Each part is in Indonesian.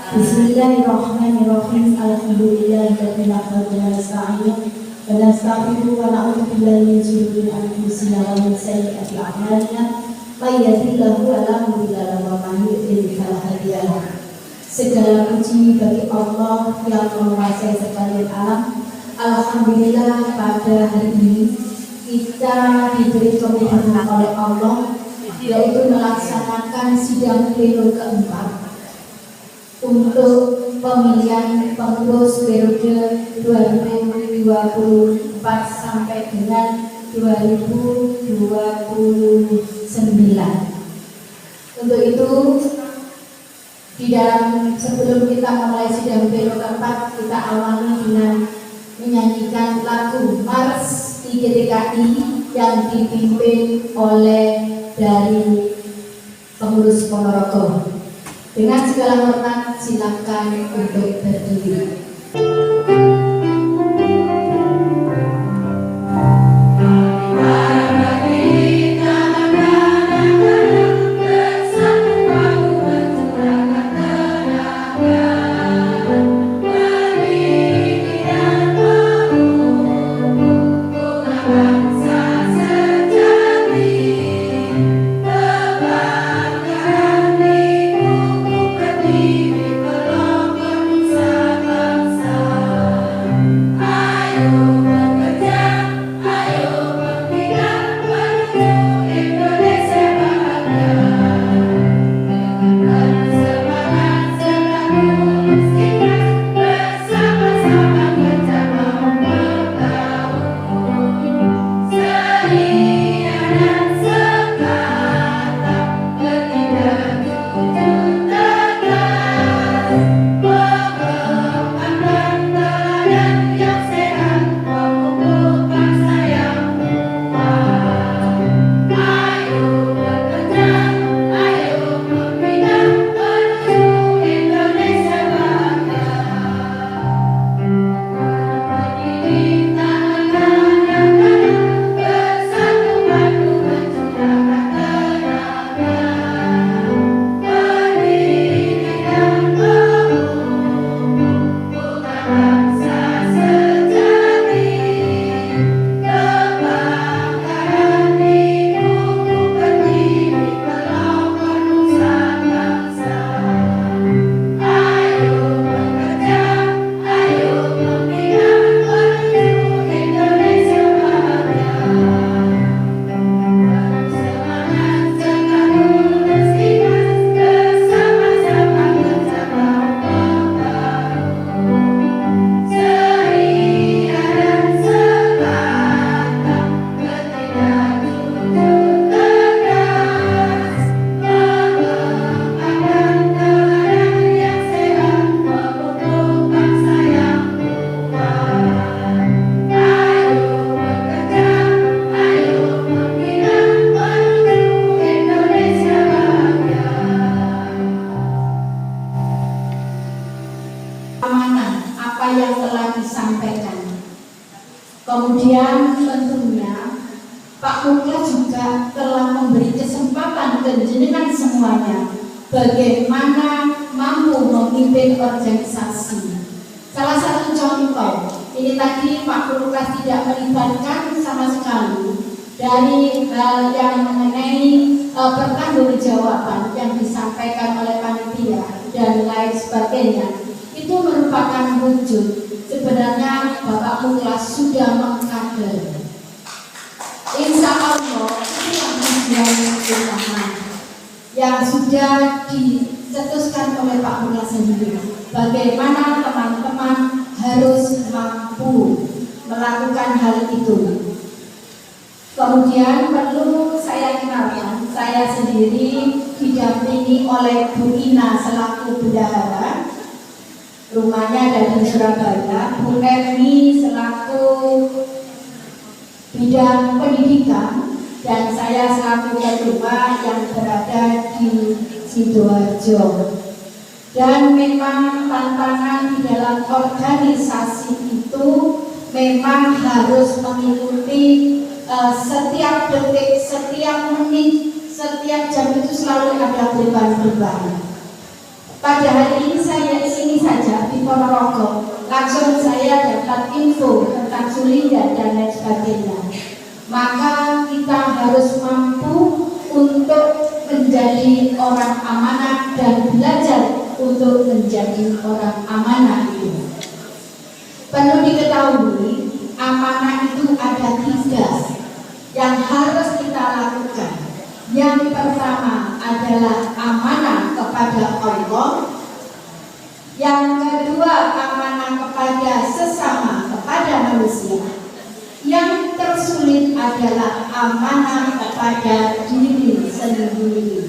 Bismillahirrahmanirrahim. Alhamdulillahilladzi khalaqana nasta'in wa nastaghfiruhu wa na'udzu billahi min shururi anfusina wa min sayyiati a'malina. May yahdihillahu fala mudilla lahu wa man yudlil fala hadiya lahu. Segala puji bagi Allah yang menguasai sekalian alam. Alhamdulillah pada hari ini kita diberi kemudahan oleh Allah, yaitu melaksanakan sidang pleno keempat untuk pemilihan pengurus periode 2024 sampai dengan 2029. Untuk itu, di dalam sebelum kita mulai sidang pleno keempat, kita awali dengan menyanyikan lagu Mars IGTKI yang dipimpin oleh dari pengurus Ponorogo. Dengan segala hormat, silakan untuk berdiri. Kemudian tentunya Pak Muklas juga telah memberi kesempatan ke jenengan semuanya bagaimana mampu memimpin organisasi. Salah satu contoh, ini tadi Pak Muklas tidak melibatkan sama sekali dari hal yang mengenai pertanggungjawaban yang disampaikan oleh panitia dan lain sebagainya. Itu merupakan wujud sebenarnya Bapak Muklas sudah mengkader. Insya Allah itu yang menjadi utama yang sudah dicetuskan oleh Pak Muklas sendiri. Bagaimana teman-teman harus mampu melakukan hal itu. Kemudian perlu saya kenalkan, saya sendiri didampingi oleh Bu Ina selaku bendahara. Rumahnya ada di Surabaya. Bu Erni selaku bidang pendidikan dan saya selaku ketua yang berada di Sidoarjo. Dan memang tantangan di dalam organisasi itu memang harus mengikuti setiap detik, setiap menit, setiap jam itu selalu ada perubahan-perubahan. Pada hari ini saya Ponorogo, langsung saya dapat info tentang Sulinda dan lain sebagainya. Maka kita harus mampu untuk menjadi orang amanah dan belajar untuk menjadi orang amanah itu. Perlu diketahui, amanah itu ada 3 yang harus kita lakukan. Yang pertama adalah amanah kepada Allah. Yang kedua, amanah kepada sesama, kepada manusia. Yang tersulit adalah amanah kepada diri sendiri.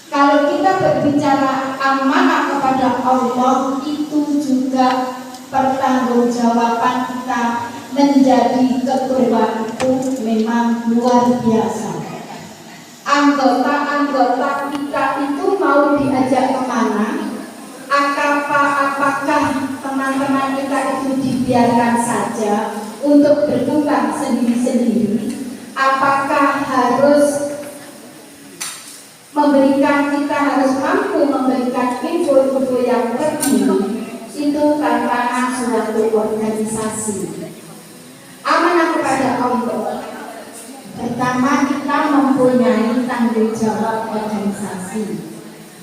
Kalau kita berbicara amanah kepada Allah, itu juga pertanggungjawaban kita menjadi ketua itu memang luar biasa. Anggota-anggota kita itu mau diajak kemana? Apakah teman-teman kita itu dibiarkan saja untuk berkembang sendiri-sendiri? Apakah harus kita harus mampu memberikan info-info yang terkini? Itu tantangan suatu organisasi. Amanah kepada Allah. Pertama, kita mempunyai tanggung jawab organisasi.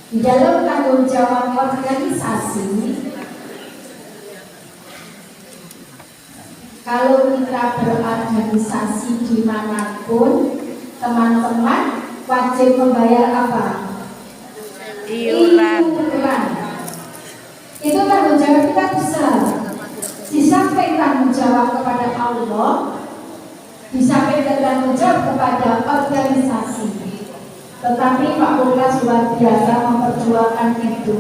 Di dalam tanggung jawab organisasi, kalau kita berorganisasi dimanapun, teman-teman wajib membayar apa? Iuran. Itu tanggung jawab kita besar. Di samping tanggung jawab kepada Allah, di samping tanggung jawab kepada organisasi. Tetapi Pak Lukas luar biasa memperjuangkan itu.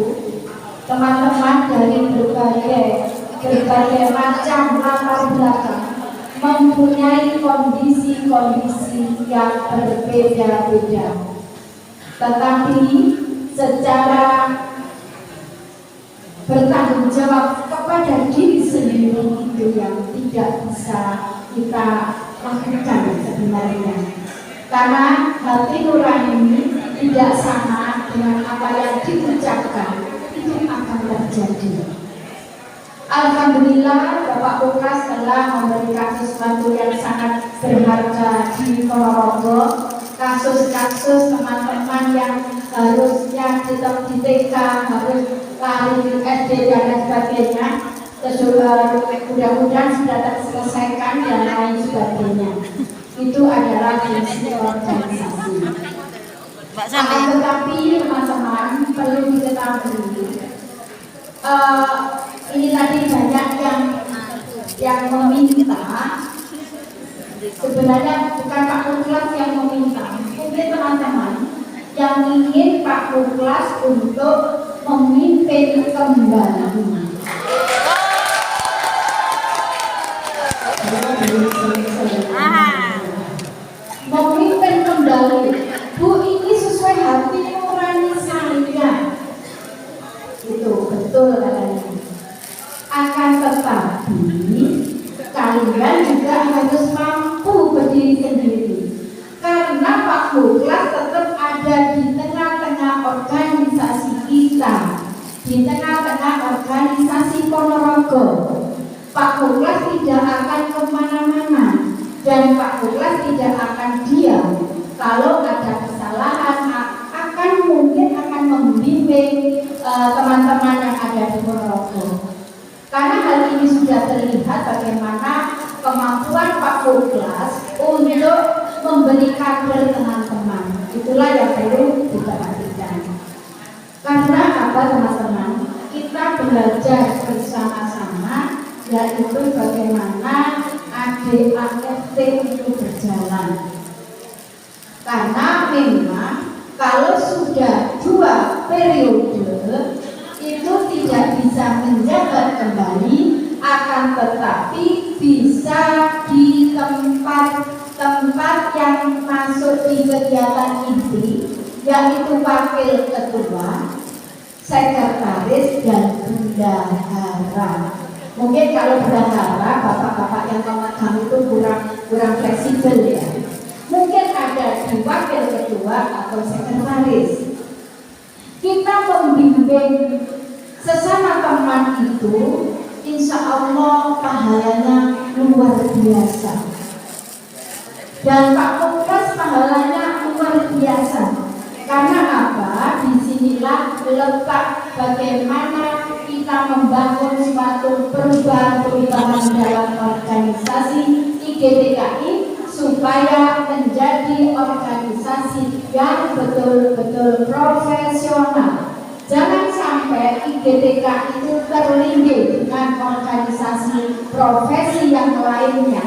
Teman-teman dari berbagai macam latar belakang mempunyai kondisi-kondisi yang berbeda-beda. Tetapi secara bertanggung jawab kepada diri sendiri itu yang tidak bisa kita lakukan sebenarnya. Karena hati nurani ini tidak sama dengan apa yang diucapkan, itu akan terjadi. Alhamdulillah Bapak Lukas telah memberikan sesuatu yang sangat berharga di Ponorogo. Kasus-kasus teman-teman yang harusnya di TK harus lari di SD dan lain sebagainya, mudah-mudahan sudah terselesaikan dan lain sebagainya. Itu adalah fungsi organisasi. Tetapi teman-teman perlu diketahui, ini tadi banyak yang meminta. Sebenarnya bukan Pak Lukas yang meminta, mungkin teman-teman yang ingin Pak Lukas untuk memimpin kembali. Memimpin kembali, Bu, ini sesuai hati nurani saya. Itu betul katanya. Akan tetapi kalian juga harus mampu berdiri sendiri. Karena Pak Lukas tetap ada di tengah-tengah organisasi kita, di tengah-tengah organisasi Ponorogo. Pak Lukas tidak akan kemana-mana. Dan Pak Lukas tidak akan diam. Kalau ada kesalahan, mungkin akan membimbing teman-teman yang ada di Ponorogo. Karena hal ini sudah terlihat bagaimana kemampuan Pak Lukas untuk memberi kader teman-teman. Itulah yang perlu diperhatikan. Karena apa teman-teman? Kita belajar bersama-sama, yaitu bagaimana ADART itu berjalan. Karena memang kalau sudah 2 periode itu tidak bisa menjabat kembali, akan tetapi bisa di tempat yang masuk di kegiatan inti, yaitu wakil ketua, sekretaris dan bendahara. Mungkin kalau bendahara, bapak-bapak yang memegang itu kurang fleksibel ya. Mungkin ada di wakil ketua atau sekretaris. Kita membimbing sesama teman teman-teman itu insya Allah pahalanya luar biasa. Dan Pak Muklas pahalanya luar biasa. Karena apa? Disinilah letak bagaimana kita membangun suatu perubahan dalam organisasi IGTKI supaya menjadi organisasi yang betul-betul profesional. Jangan sampai IGTKI itu terlinggir dengan organisasi profesi yang lainnya.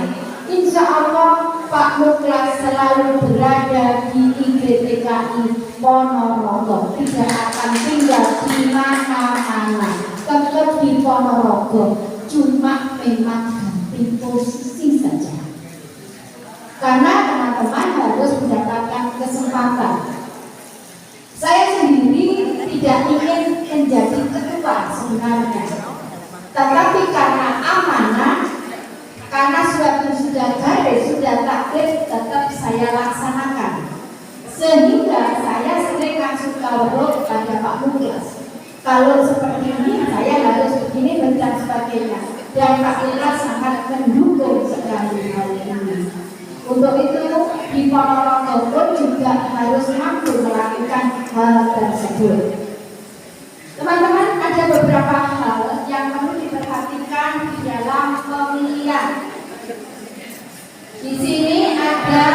Insya Allah Pak Muklas selalu berada di IGTKI Ponorogo, tidak akan tinggal di mana-mana, tetap di Ponorogo, cuma memang ganti posisi saja. Karena teman-teman harus mendapatkan kesempatan. Saya sendiri tidak ingin menjadi ketua sebenarnya, tetapi karena amanah, karena sudah garis, sudah takdir, tetap saya laksanakan. Sehingga saya sering langsung taruh kepada Pak Muklas. Kalau seperti ini, saya harus begini dan sebagainya. Dan Pak Muklas sangat mendukung sekali hal ini. Untuk itu, di Ponorogo pun juga harus mampu melakukan hal tersebut. Teman-teman, ada beberapa hal yang perlu diperhatikan di dalam pemilihan. Di sini ada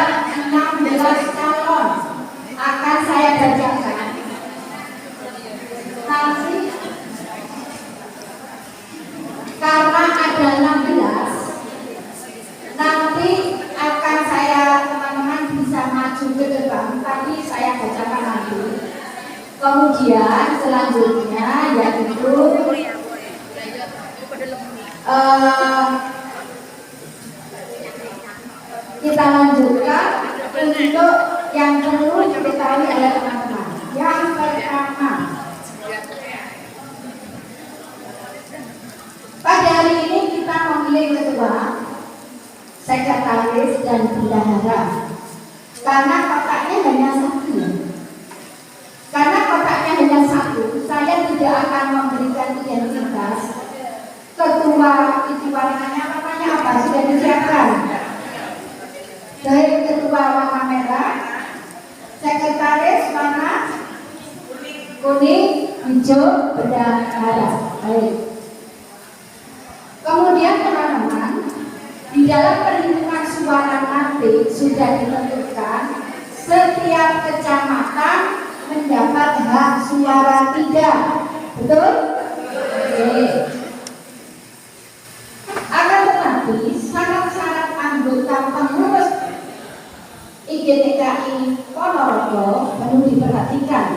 16 calon, akan saya bacakan. Nanti karena ada 16, nanti akan saya teman-teman bisa maju ke depan. Tadi saya bacakan nanti. Kemudian selanjutnya yaitu kita lanjutkan untuk yang perlu diketahui oleh teman-teman. Yang pertama, pada hari ini kita memilih ketua, sekretaris dan bendahara. Karena kotaknya hanya satu. Karena kotaknya hanya satu, saya tidak akan memberikan identitas. Ketua itu warnanya apa? Sudah disiapkan. Baik, ketua warna merah, sekretaris warna kuning, hijau, bendahara. Baik. Kemudian teman-teman, di dalam perhitungan suara nanti sudah ditentukan setiap kecamatan mendapat hak suara 3. Betul? Oke. Akan tetapi syarat-syarat anggota pengurus IGTKI Ponorogo perlu diperhatikan.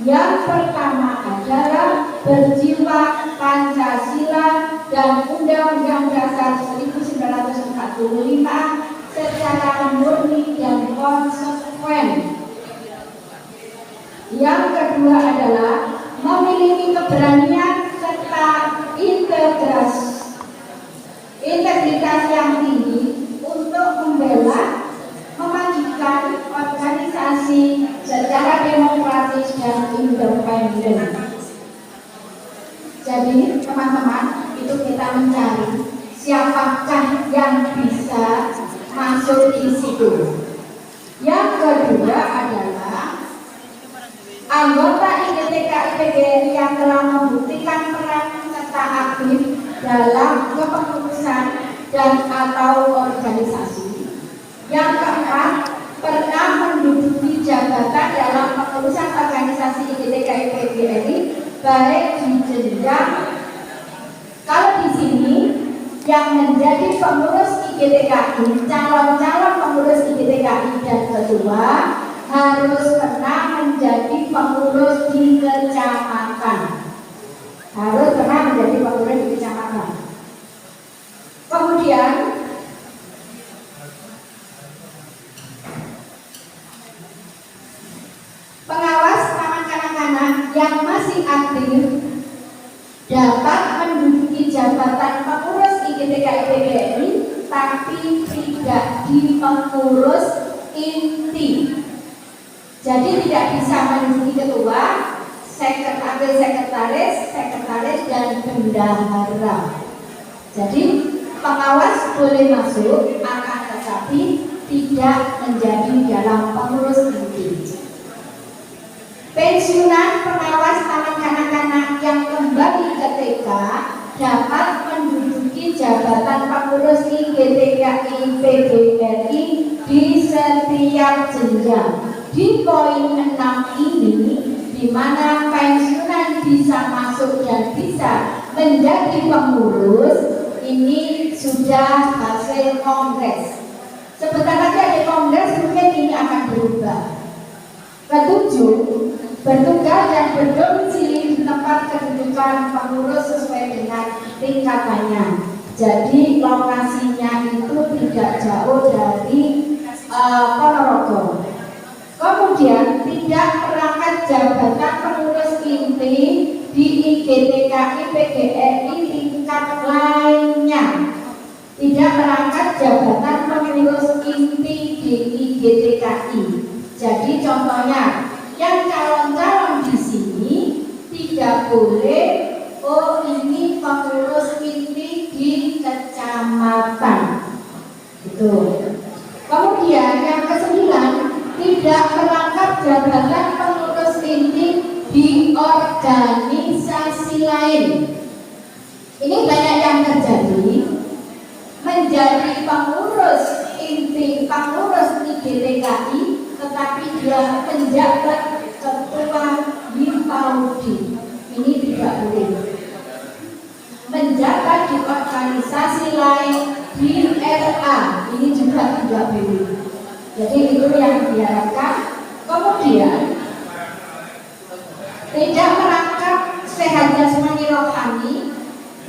Yang pertama adalah berjiwa Pancasila dan Undang-Undang Dasar 1945 secara murni dan konsekuen. Yang kedua adalah memiliki keberanian serta integritas yang tinggi untuk membela, memajukan organisasi secara demokratis dan independen. Jadi teman-teman, itu kita mencari siapakah yang bisa masuk di situ. Yang kedua adalah anggota IGTKI PGRI yang telah membuktikan peran serta aktif dalam kepengurusan dan atau organisasi. Yang keempat, pernah menduduki jabatan dalam pengurusan organisasi IGTKI PGRI baik di jenjang. Kalau di sini yang menjadi pengurus IGTKI, calon-calon pengurus IGTKI dan ketua harus pernah menjadi pengurus di kecamatan. Harus pernah menjadi pengurus di kecamatan. Kemudian pengawas taman kanak-kanak yang masih aktif dapat menduduki jabatan pengurus IGTKI PGRI tapi tidak di pengurus inti. Jadi tidak bisa menduduki ketua sekretaris dan bendahara. Jadi pengawas boleh masuk, akan tetapi tidak menjadi dalam pengurus inti. Pensiunan pengawas taman kanak-kanak yang kembali ke TK dapat menduduki jabatan pengurus IGTKI PGRI di setiap jenjang. Di poin 6 ini, di mana pensiunan bisa masuk dan bisa menjadi pengurus, ini sudah hasil kongres. Sebentar lagi ada kongres, mungkin ini akan berubah. Ketujuh, bertugas dan berdomisili di tempat kedudukan pengurus sesuai dengan tingkatannya. Jadi lokasinya itu tidak jauh dari Ponorogo. Kemudian tidak merangkap jabatan pengurus inti di IGTKI PGRI tingkat lainnya. Tidak merangkap jabatan pengurus inti di IGTKI. Jadi contohnya, yang calon-calon di sini tidak boleh, oh ini pengurus inti di kecamatan. Itu. Kemudian yang ke-9, tidak merangkap jabatan pengurus inti di organisasi lain. Ini banyak yang terjadi, menjadi pengurus inti, pengurus IGTKI, tetapi dia menjabat ketua Himpaudi. Ini tidak boleh. Menjabat di organisasi lain di RA, ini juga tidak boleh. Jadi itu yang diharapkan. Kemudian tidak merangkap sehat jasmani rohani,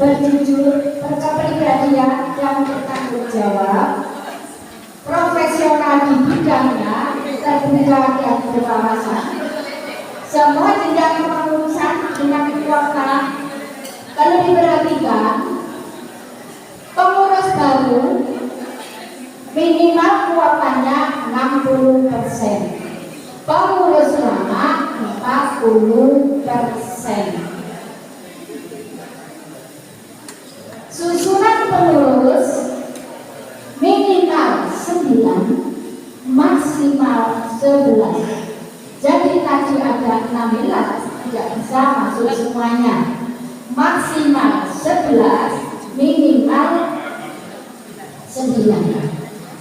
berjujur, berkepribadian dan bertanggung jawab, profesional di bidangnya, terbuka dan berwawasan. Semua jenjang kepengurusan dengan kuota perlu diperhatikan. Pengurus baru minimal kuotanya 60%, pengurus lama 40%. Susunan pengurus minimal 9, maksimal 11. Jadi tadi ada 16, tidak bisa masuk semuanya. Maksimal 11, minimal 9.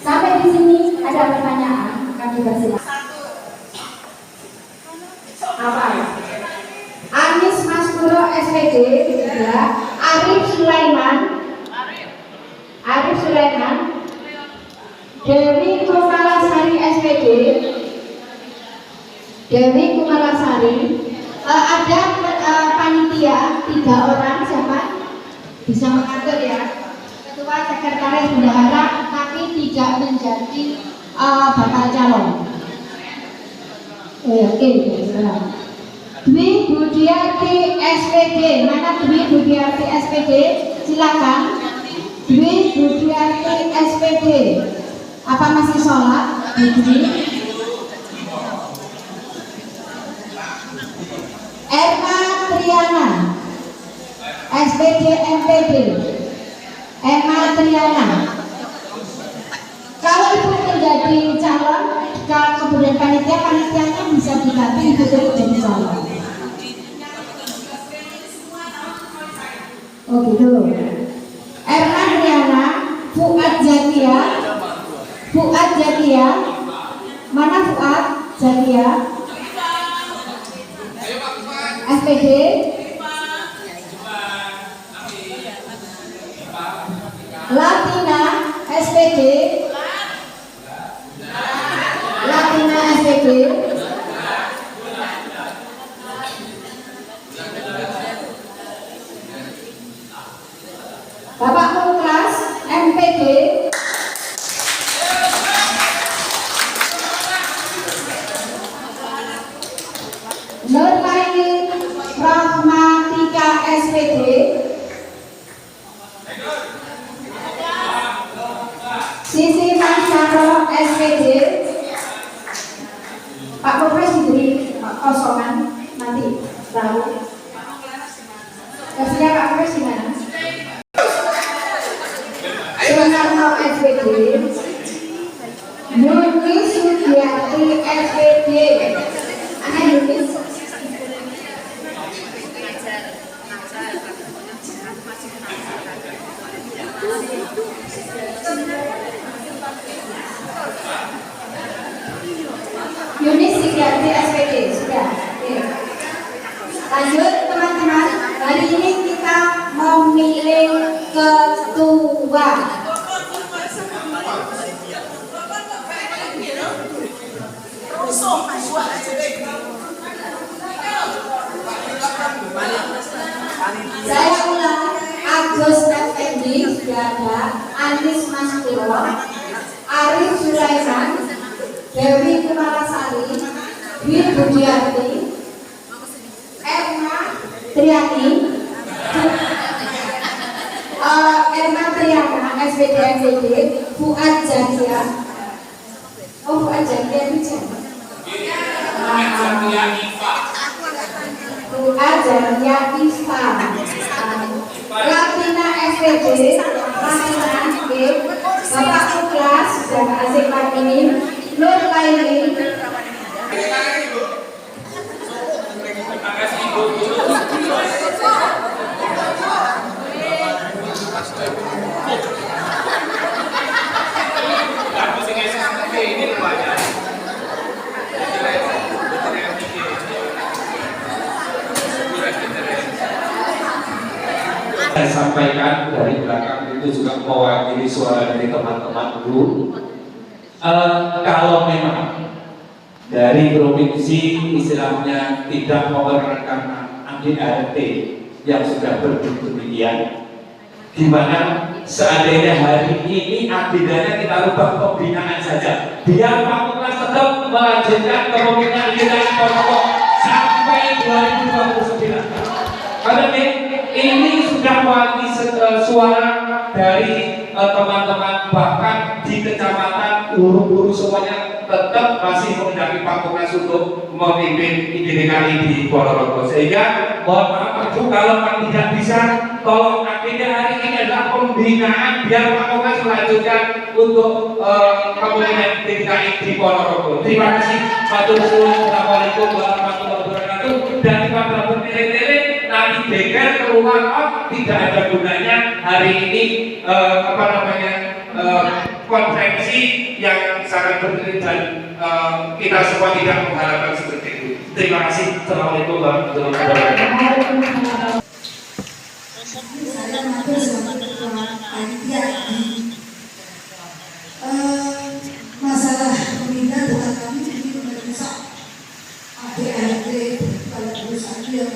Sampai di sini ada pertanyaan, kami persilakan. Apa? Anis Maskuro SPD, ya. Arif Sulaiman, Dewi Kumalasari SPD, ada panitia 3 orang, siapa? Bisa mengatur ya. Ketua, sekretaris, bendahara, tapi tidak menjadi bakal calon. Oke. Dwi Budiarti SPD, mana Dwi Budiarti SPD? Silakan. Dwi Budiarti SPD. Apa masih sholat? Dwi. Erma Triana SPD MPD. Erma Triana. Kalau ibu menjadi calon, kemudian panitianya bisa diganti ibu jadi calon. Oh gitu. Erma Triana, Fuad Zakia, mana Fuad Zakia? SPD. Latina SPD. Bapak Muklas MPD. Nurlaini Rahma Maksudnya Pak Kores gimana? Soekarno SPD, Yuni Sugiarti SPD. Ana Yuni. Yuni Sugiarti SPD sudah. Oke. Lanjut teman-teman, hari ini kita memilih ketua. Saya ulang, Agus Effendi sudah ada, Anis Mas Dewa, Arif Sulaiman, Dewi Kumarasari, Dwi Budiarti, Erna Triani, Erna Triana, SPD MPD, Fuad Jadia. Oh, Fuad Jadia itu siapa? Fuad Jadia Ifa, Latina SPD, Latina G, Bapak Uklas, dan Azik Martini, Nur Laili. Saya sampaikan dari belakang itu juga mewakili suara dari teman-teman guru. Kalau memang dari provinsi istilahnya tidak memerlukan anti ART yang sudah berdemikian, di mana seandainya hari ini agendanya kita rubah pembinaan saja, biar Pak Kores tetap melanjutkan kepemimpinan kita pokok sampai 2029. Karena ini sudah mewakili suara dari teman-teman, bahkan di kecamatan guru-guru semuanya tetap masih menghendaki Pak Kores untuk memimpin IDKI di Ponorogo. Sehingga mohon maaf Ibu, kalau Pak tidak bisa, tolong agenda hari ini adalah pembinaan biar Pak Kores melanjutkan untuk kepemimpinan IDKI di Ponorogo. Terima kasih. Assalamualaikum warahmatullahi wabarakatuh. Dan pada bertele-tele nanti beker keluar, tidak ada gunanya hari ini konferensi yang sangat penting dan kita semua tidak mengharapkan seperti itu. Terima kasih. Assalamualaikum warahmatullahi wabarakatuh. Saya matur sama panitia masalah pemindahan kami jadi rusak ADRT kalau terus yang